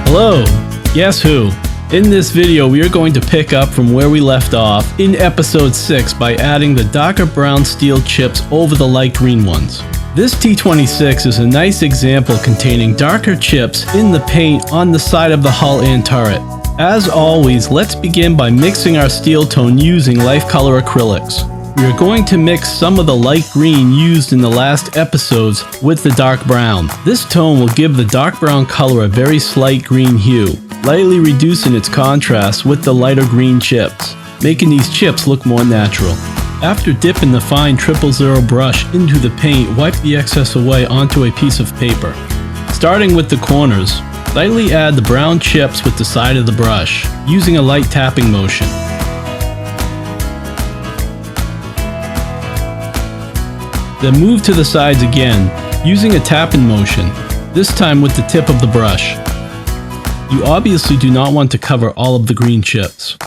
Hello, guess who? In this video we are going to pick up from where we left off in episode 6 by adding the darker brown steel chips over the light green ones. This T26 is a nice example containing darker chips in the paint on the side of the hull and turret. As always, let's begin by mixing our steel tone using life color acrylics. We are going to mix some of the light green used in the last episodes with the dark brown. This tone will give the dark brown color a very slight green hue, lightly reducing its contrast with the lighter green chips, making these chips look more natural. After dipping the fine 000 brush into the paint, wipe the excess away onto a piece of paper. Starting with the corners, lightly add the brown chips with the side of the brush, using a light tapping motion. Then move to the sides again, using a tapping motion, this time with the tip of the brush. You obviously do not want to cover all of the green chips.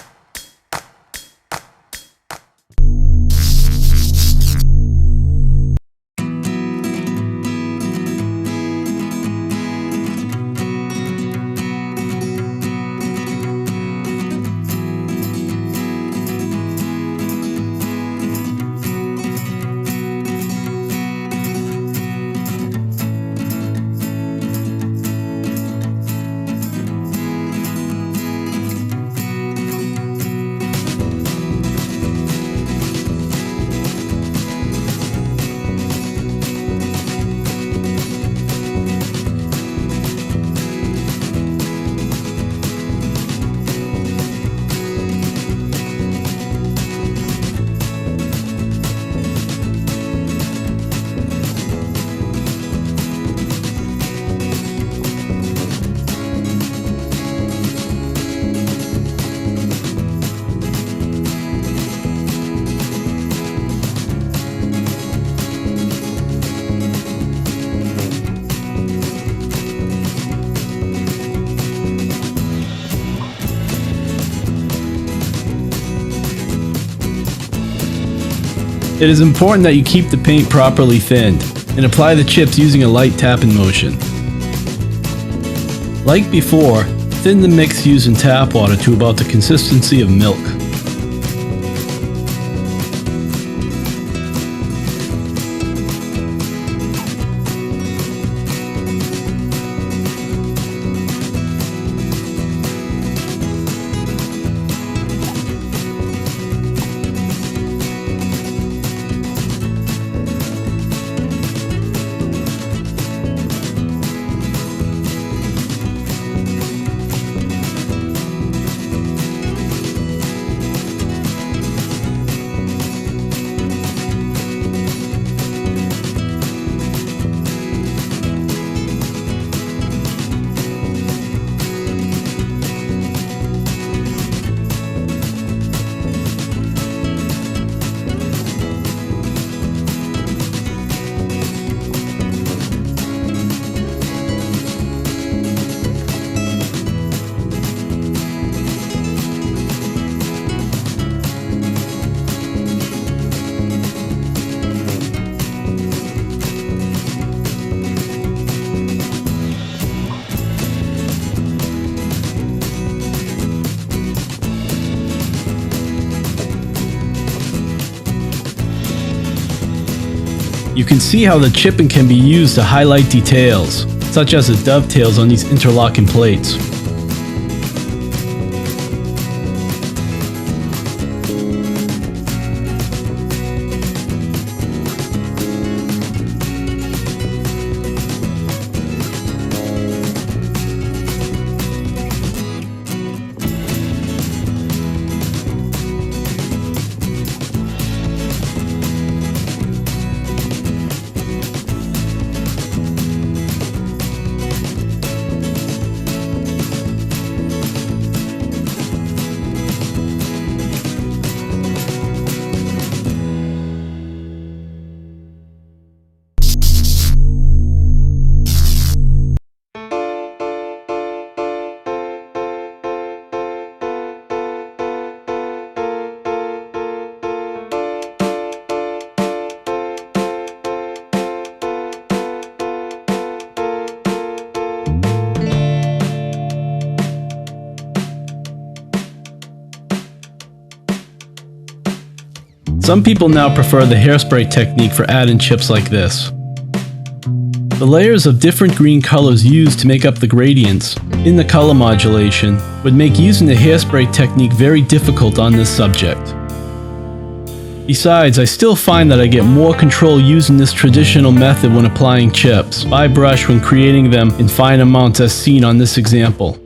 It is important that you keep the paint properly thinned, and apply the chips using a light tapping motion. Like before, thin the mix using tap water to about the consistency of milk. You can see how the chipping can be used to highlight details, such as the dovetails on these interlocking plates. Some people now prefer the hairspray technique for adding chips like this. The layers of different green colors used to make up the gradients in the color modulation would make using the hairspray technique very difficult on this subject. Besides, I still find that I get more control using this traditional method when applying chips by brush when creating them in fine amounts as seen on this example.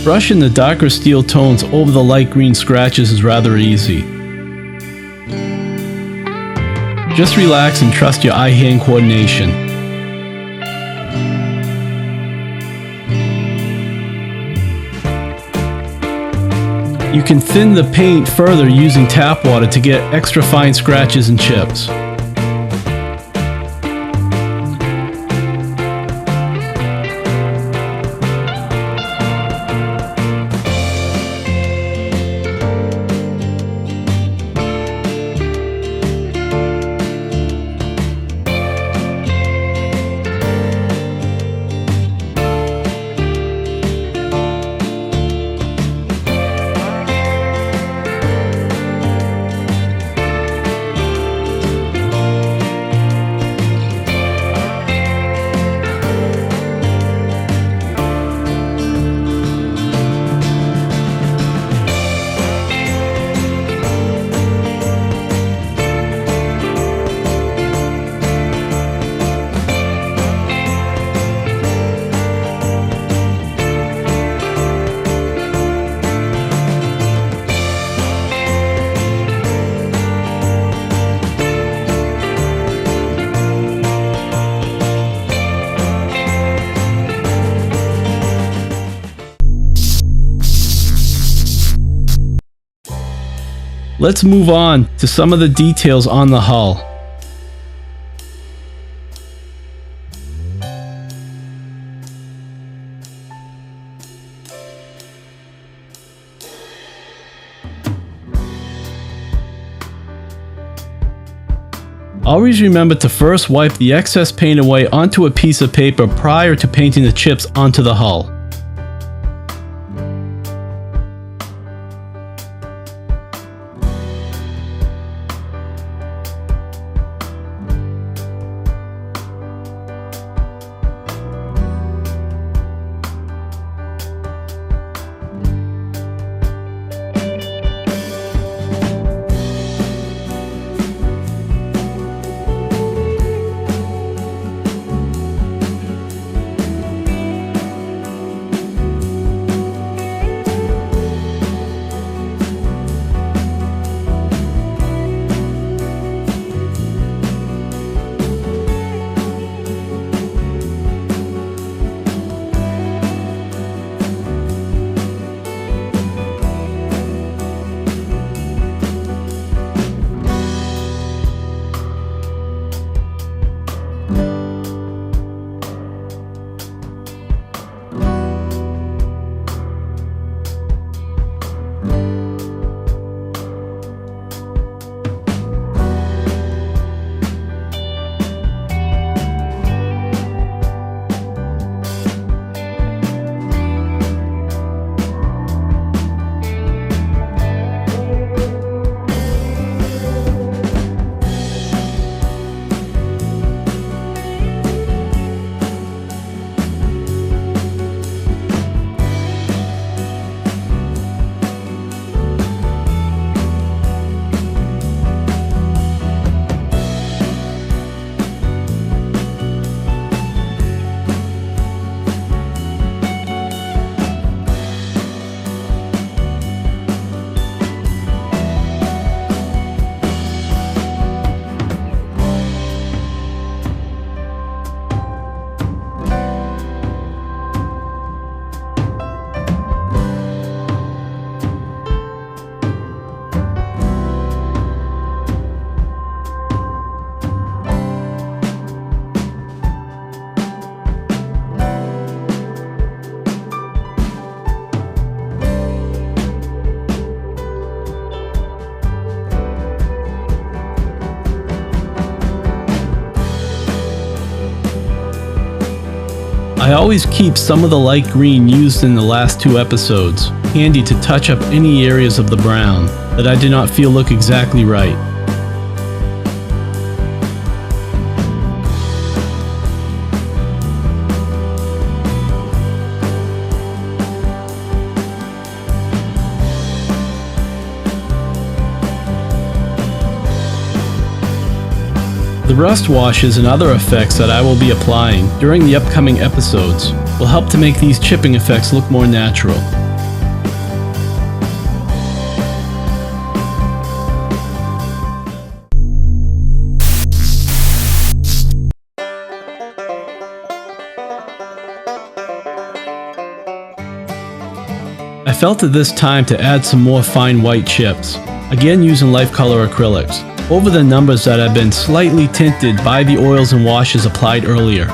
Brushing the darker steel tones over the light green scratches is rather easy. Just relax and trust your eye-hand coordination. You can thin the paint further using tap water to get extra fine scratches and chips. Let's move on to some of the details on the hull. Always remember to first wipe the excess paint away onto a piece of paper prior to painting the chips onto the hull. I always keep some of the light green used in the last 2 episodes handy to touch up any areas of the brown that I do not feel look exactly right. The rust washes and other effects that I will be applying during the upcoming episodes will help to make these chipping effects look more natural. I felt at this time to add some more fine white chips, again using Life Color acrylics, over the numbers that have been slightly tinted by the oils and washes applied earlier.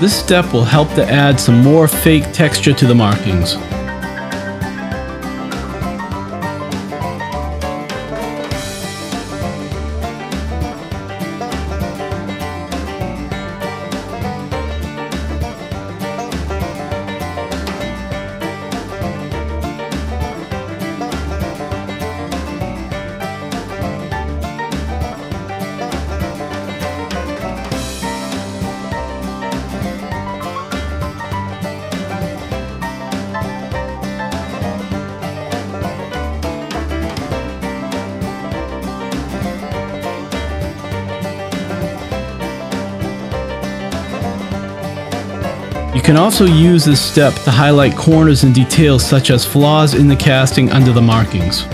This step will help to add some more fake texture to the markings. You can also use this step to highlight corners and details such as flaws in the casting under the markings.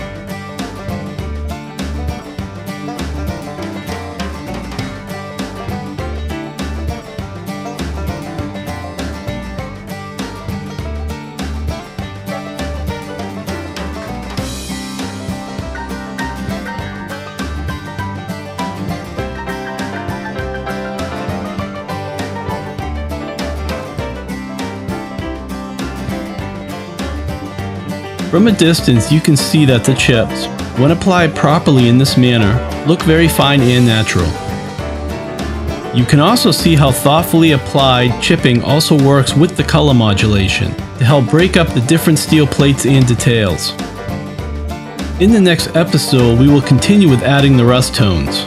From a distance, you can see that the chips, when applied properly in this manner, look very fine and natural. You can also see how thoughtfully applied chipping also works with the color modulation to help break up the different steel plates and details. In the next episode, we will continue with adding the rust tones.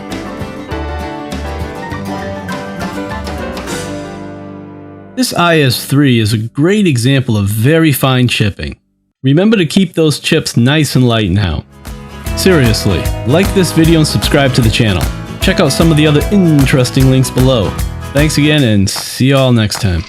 This IS3 is a great example of very fine chipping. Remember to keep those chips nice and light now. Seriously, like this video and subscribe to the channel. Check out some of the other interesting links below. Thanks again and see you all next time.